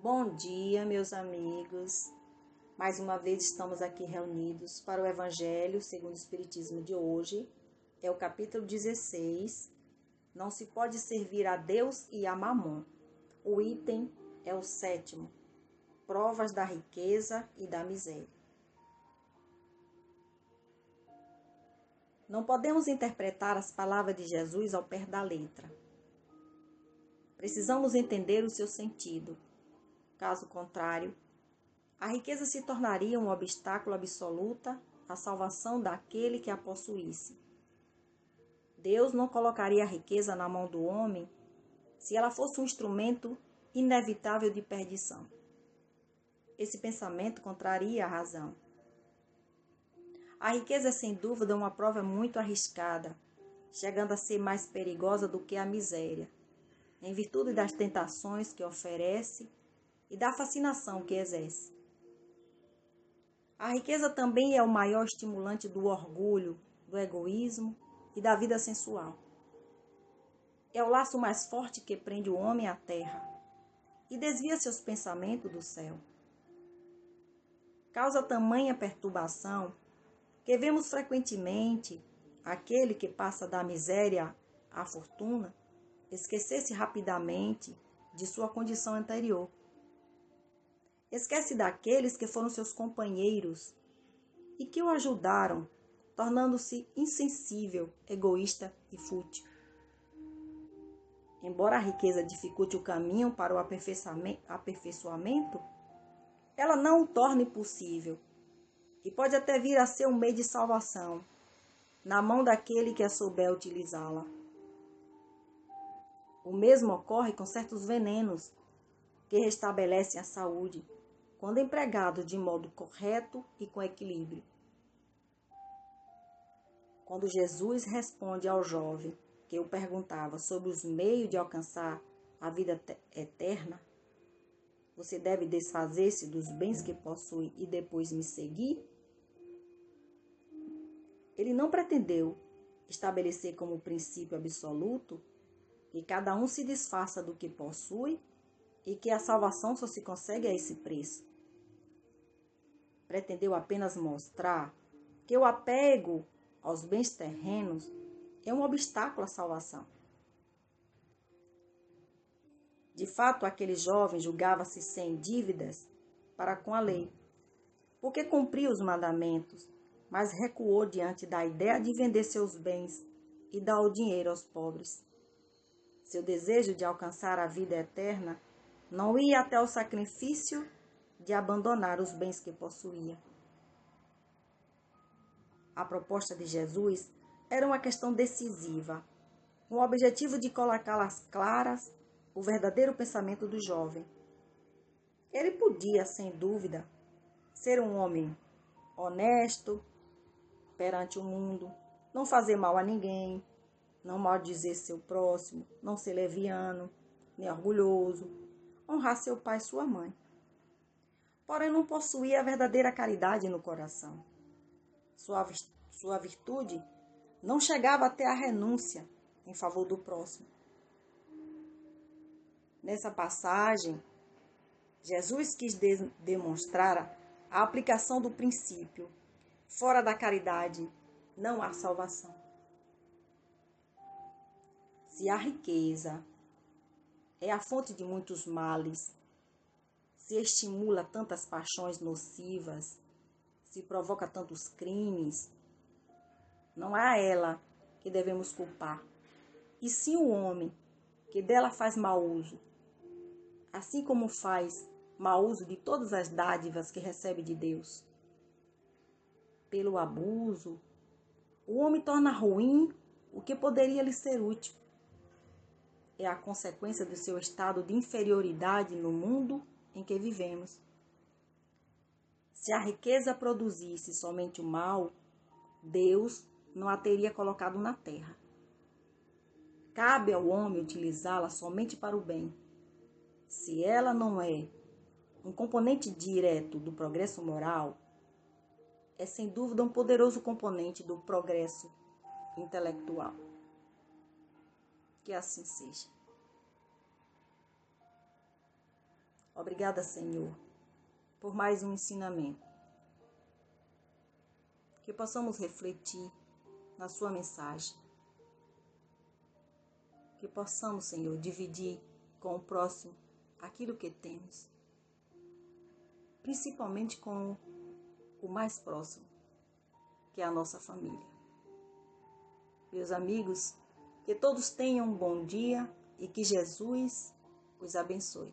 Bom dia, meus amigos. Mais uma vez estamos aqui reunidos para o Evangelho segundo o Espiritismo de hoje. É o capítulo 16. Não se pode servir a Deus e a Mamon. O item é o 7º. Provas da riqueza e da miséria. Não podemos interpretar as palavras de Jesus ao pé da letra. Precisamos entender o seu sentido. Caso contrário, a riqueza se tornaria um obstáculo absoluto à salvação daquele que a possuísse. Deus não colocaria a riqueza na mão do homem se ela fosse um instrumento inevitável de perdição. Esse pensamento contraria a razão. A riqueza é sem dúvida uma prova muito arriscada, chegando a ser mais perigosa do que a miséria, em virtude das tentações que oferece e da fascinação que exerce. A riqueza também é o maior estimulante do orgulho, do egoísmo e da vida sensual. É o laço mais forte que prende o homem à terra e desvia seus pensamentos do céu. Causa tamanha perturbação que vemos frequentemente aquele que passa da miséria à fortuna esquecer-se rapidamente de sua condição anterior. Esquece daqueles que foram seus companheiros e que o ajudaram, tornando-se insensível, egoísta e fútil. Embora a riqueza dificulte o caminho para o aperfeiçoamento, ela não o torna possível e pode até vir a ser um meio de salvação, na mão daquele que a souber utilizá-la. O mesmo ocorre com certos venenos que restabelecem a saúde, quando empregados de modo correto e com equilíbrio. Quando Jesus responde ao jovem que o perguntava sobre os meios de alcançar a vida eterna, você deve desfazer-se dos bens que possui e depois me seguir? Ele não pretendeu estabelecer como princípio absoluto que cada um se desfaça do que possui e que a salvação só se consegue a esse preço. Pretendeu apenas mostrar que o apego aos bens terrenos é um obstáculo à salvação. De fato, aquele jovem julgava-se sem dívidas para com a lei, porque cumpria os mandamentos, mas recuou diante da ideia de vender seus bens e dar o dinheiro aos pobres. Seu desejo de alcançar a vida eterna não ia até o sacrifício de abandonar os bens que possuía. A proposta de Jesus era uma questão decisiva, com o objetivo de colocar às claras o verdadeiro pensamento do jovem. Ele podia, sem dúvida, ser um homem honesto perante o mundo, não fazer mal a ninguém, não maldizer seu próximo, não ser leviano, nem orgulhoso, honrar seu pai e sua mãe. Porém, não possuía a verdadeira caridade no coração. Sua virtude não chegava até a renúncia em favor do próximo. Nessa passagem, Jesus quis demonstrar a aplicação do princípio: fora da caridade não há salvação. Se a riqueza é a fonte de muitos males, se estimula tantas paixões nocivas, se provoca tantos crimes, não é a ela que devemos culpar, e sim o homem que dela faz mau uso, assim como faz mau uso de todas as dádivas que recebe de Deus. Pelo abuso, o homem torna ruim o que poderia lhe ser útil. É a consequência do seu estado de inferioridade no mundo em que vivemos. Se a riqueza produzisse somente o mal, Deus não a teria colocado na terra. Cabe ao homem utilizá-la somente para o bem. Se ela não é um componente direto do progresso moral, é sem dúvida um poderoso componente do progresso intelectual. Que assim seja. Obrigada, Senhor, por mais um ensinamento. Que possamos refletir na sua mensagem. Que possamos, Senhor, dividir com o próximo aquilo que temos. Principalmente com o mais próximo, que é a nossa família. Meus amigos, que todos tenham um bom dia e que Jesus os abençoe.